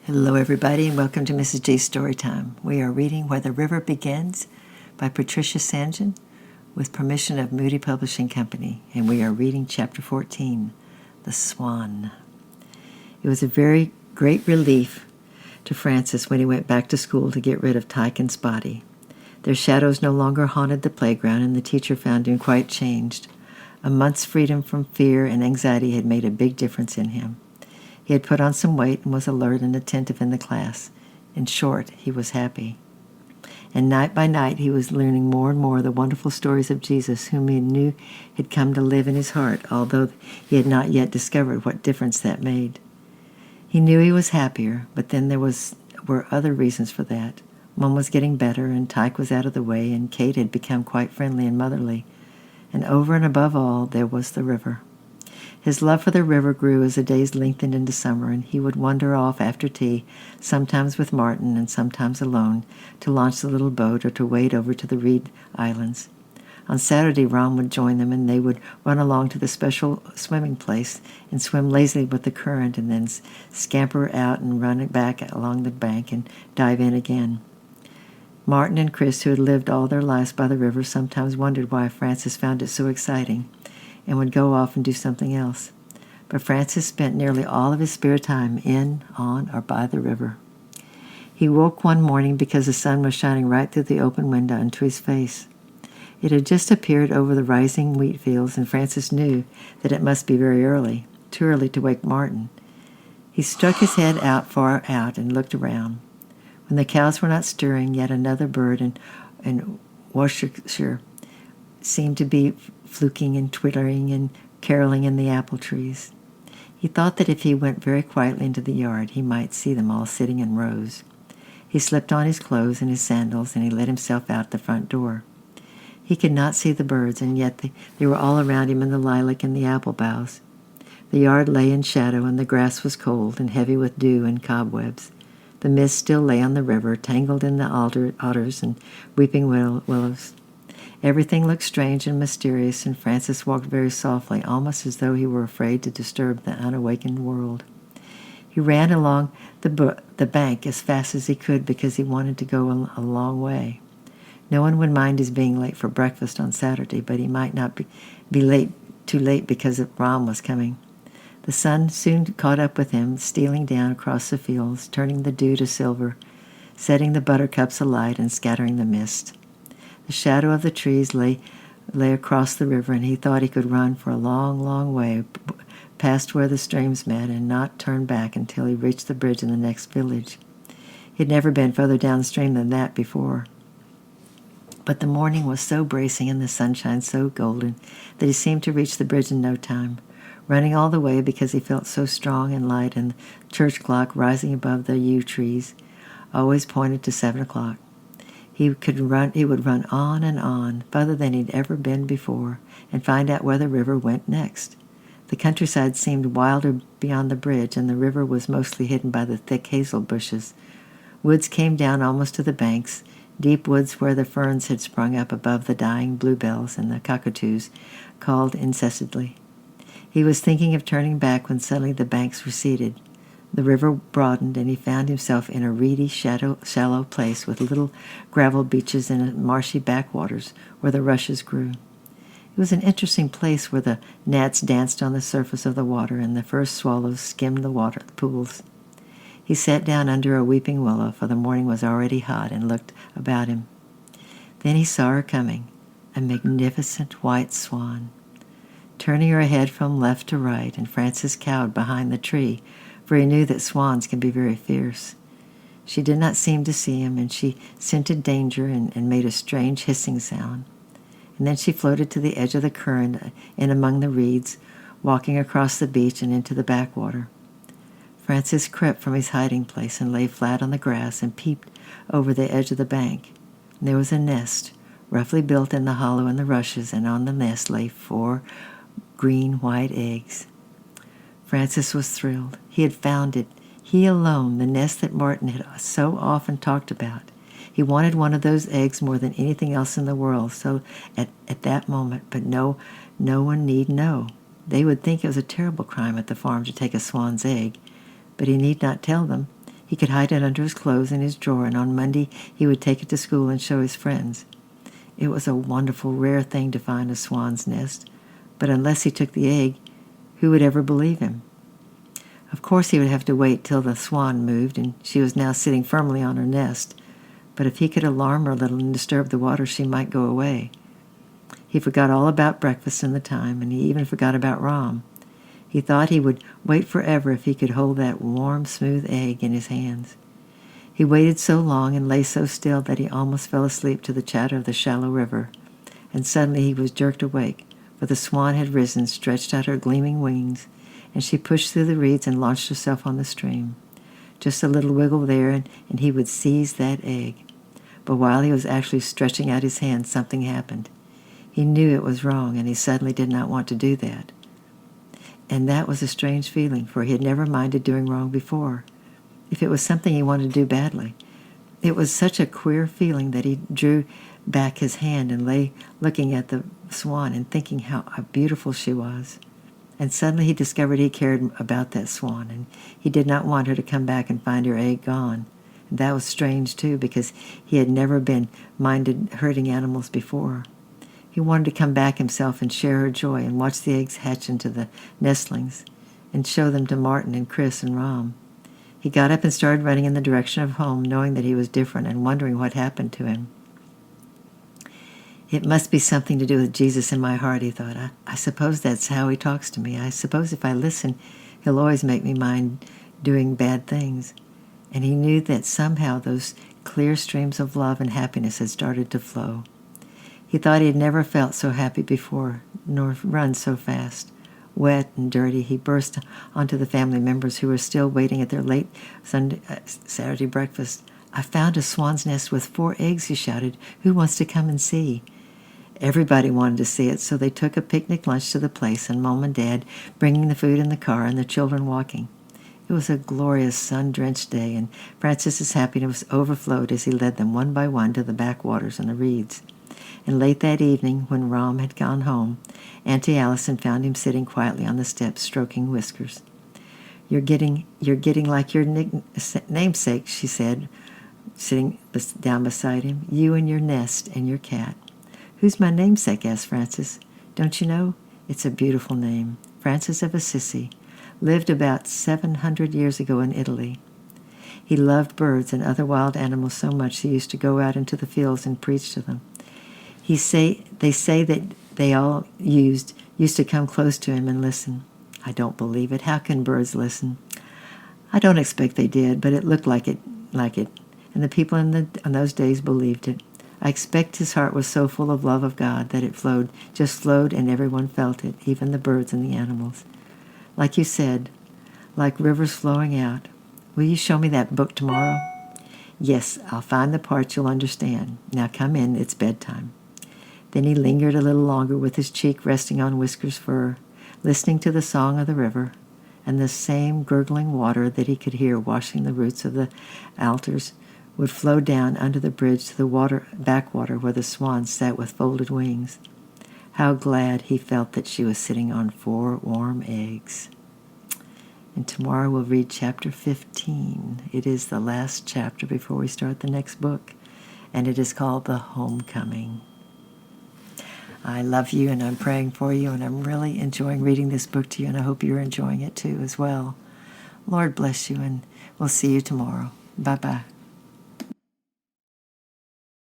Hello, everybody, and welcome to Mrs. G's Storytime. We are reading Where the River Begins by Patricia Sangen with permission of Moody Publishing Company, and we are reading Chapter 14, The Swan. It was a very great relief to Francis when he went back to school to get rid of Tyke and Spotty. Their shadows no longer haunted the playground, and the teacher found him quite changed. A month's freedom from fear and anxiety had made a big difference in him. He had put on some weight and was alert and attentive in the class. In short, he was happy. And night by night he was learning more and more the wonderful stories of Jesus, whom he knew had come to live in his heart, although he had not yet discovered what difference that made. He knew he was happier, but then there were other reasons for that. Mom was getting better, and Tyke was out of the way, and Kate had become quite friendly and motherly. And over and above all, there was the river. His love for the river grew as the days lengthened into summer, and he would wander off after tea, sometimes with Martin and sometimes alone, to launch the little boat or to wade over to the Reed Islands. On Saturday, Ron would join them, and they would run along to the special swimming place and swim lazily with the current, and then scamper out and run back along the bank and dive in again. Martin and Chris, who had lived all their lives by the river, sometimes wondered why Francis found it so exciting, and would go off and do something else. But Francis spent nearly all of his spare time in, on, or by the river. He woke one morning because the sun was shining right through the open window into his face. It had just appeared over the rising wheat fields, and Francis knew that it must be very early, too early to wake Martin. He stuck his head out far out and looked around. When the cows were not stirring, yet another bird in Worcestershire seemed to be fluking and twittering and caroling in the apple trees. He thought that if he went very quietly into the yard, he might see them all sitting in rows. He slipped on his clothes and his sandals, and he let himself out the front door. He could not see the birds, and yet they were all around him in the lilac and the apple boughs. The yard lay in shadow, and the grass was cold and heavy with dew and cobwebs. The mist still lay on the river, tangled in the alders and weeping willows. Everything looked strange and mysterious, and Francis walked very softly, almost as though he were afraid to disturb the unawakened world. He ran along the bank as fast as he could because he wanted to go a long way. No one would mind his being late for breakfast on Saturday, but he might not be too late because Ron was coming. The sun soon caught up with him, stealing down across the fields, turning the dew to silver, setting the buttercups alight and scattering the mist. The shadow of the trees lay across the river, and he thought he could run for a long, long way past where the streams met and not turn back until he reached the bridge in the next village. He had never been further downstream than that before. But the morning was so bracing and the sunshine so golden that he seemed to reach the bridge in no time, running all the way because he felt so strong and light, and the church clock rising above the yew trees always pointed to 7 o'clock. He would run on and on, farther than he'd ever been before, and find out where the river went next. The countryside seemed wilder beyond the bridge, and the river was mostly hidden by the thick hazel bushes. Woods came down almost to the banks, deep woods where the ferns had sprung up above the dying bluebells, and the cockatoos called incessantly. He was thinking of turning back when suddenly the banks receded. The river broadened, and he found himself in a reedy, shallow place with little gravel beaches and marshy backwaters where the rushes grew. It was an interesting place where the gnats danced on the surface of the water and the first swallows skimmed the pools. He sat down under a weeping willow, for the morning was already hot, and looked about him. Then he saw her coming, a magnificent white swan, turning her head from left to right, and Francis cowed behind the tree, for he knew that swans can be very fierce. She did not seem to see him, and she scented danger and made a strange hissing sound. And then she floated to the edge of the current in among the reeds, walking across the beach and into the backwater. Francis crept from his hiding place and lay flat on the grass and peeped over the edge of the bank. And there was a nest, roughly built in the hollow in the rushes, and on the nest lay 4 green-white eggs. Francis was thrilled. He had found it, he alone, the nest that Martin had so often talked about. He wanted one of those eggs more than anything else in the world, so at that moment, but no one need know. They would think it was a terrible crime at the farm to take a swan's egg, but he need not tell them. He could hide it under his clothes in his drawer, and on Monday he would take it to school and show his friends. It was a wonderful, rare thing to find a swan's nest, but unless he took the egg, who would ever believe him? Of course he would have to wait till the swan moved, and she was now sitting firmly on her nest. But if he could alarm her a little and disturb the water, she might go away. He forgot all about breakfast and the time, and he even forgot about Ram. He thought he would wait forever if he could hold that warm, smooth egg in his hands. He waited so long and lay so still that he almost fell asleep to the chatter of the shallow river. And suddenly he was jerked awake, for the swan had risen, stretched out her gleaming wings, and she pushed through the reeds and launched herself on the stream. Just a little wiggle there, and he would seize that egg. But while he was actually stretching out his hand, something happened. He knew it was wrong, and he suddenly did not want to do that. And that was a strange feeling, for he had never minded doing wrong before, if it was something he wanted to do badly. It was such a queer feeling that he drew back his hand and lay looking at the swan and thinking how beautiful she was. And suddenly he discovered he cared about that swan, and he did not want her to come back and find her egg gone. And that was strange, too, because he had never been minded hurting animals before. He wanted to come back himself and share her joy and watch the eggs hatch into the nestlings and show them to Martin and Chris and Ram. He got up and started running in the direction of home, knowing that he was different and wondering what happened to him. It must be something to do with Jesus in my heart, he thought. I suppose that's how he talks to me. I suppose if I listen, he'll always make me mind doing bad things. And he knew that somehow those clear streams of love and happiness had started to flow. He thought he had never felt so happy before, nor run so fast. Wet and dirty, he burst onto the family members who were still waiting at their late Saturday breakfast. "I found a swan's nest with 4 eggs, he shouted. "Who wants to come and see?" Everybody wanted to see it, so they took a picnic lunch to the place, and Mom and Dad bringing the food in the car and the children walking. It was a glorious sun-drenched day, and Francis's happiness overflowed as he led them one by one to the backwaters and the reeds. And late that evening, when Ram had gone home, Auntie Allison found him sitting quietly on the steps, stroking Whiskers. You're getting like your namesake," she said, sitting down beside him. "You and your nest and your cat." "Who's my namesake?" asked Francis. "Don't you know? It's a beautiful name. Francis of Assisi. Lived about 700 years ago in Italy. He loved birds and other wild animals so much he used to go out into the fields and preach to them. They say that they all used to come close to him and listen. I don't believe it. How can birds listen? I don't expect they did, but it looked like it, and the people in those days believed it. I expect his heart was so full of love of God that it flowed, and everyone felt it, even the birds and the animals. Like you said, like rivers flowing out. Will you show me that book tomorrow?" "Yes, I'll find the parts you'll understand. Now come in, it's bedtime." Then he lingered a little longer with his cheek resting on Whisker's fur, listening to the song of the river and the same gurgling water that he could hear washing the roots of the alders would flow down under the bridge to the backwater where the swan sat with folded wings. How glad he felt that she was sitting on 4 warm eggs. And tomorrow we'll read chapter 15. It is the last chapter before we start the next book, and it is called The Homecoming. I love you, and I'm praying for you, and I'm really enjoying reading this book to you, and I hope you're enjoying it too as well. Lord bless you, and we'll see you tomorrow. Bye-bye.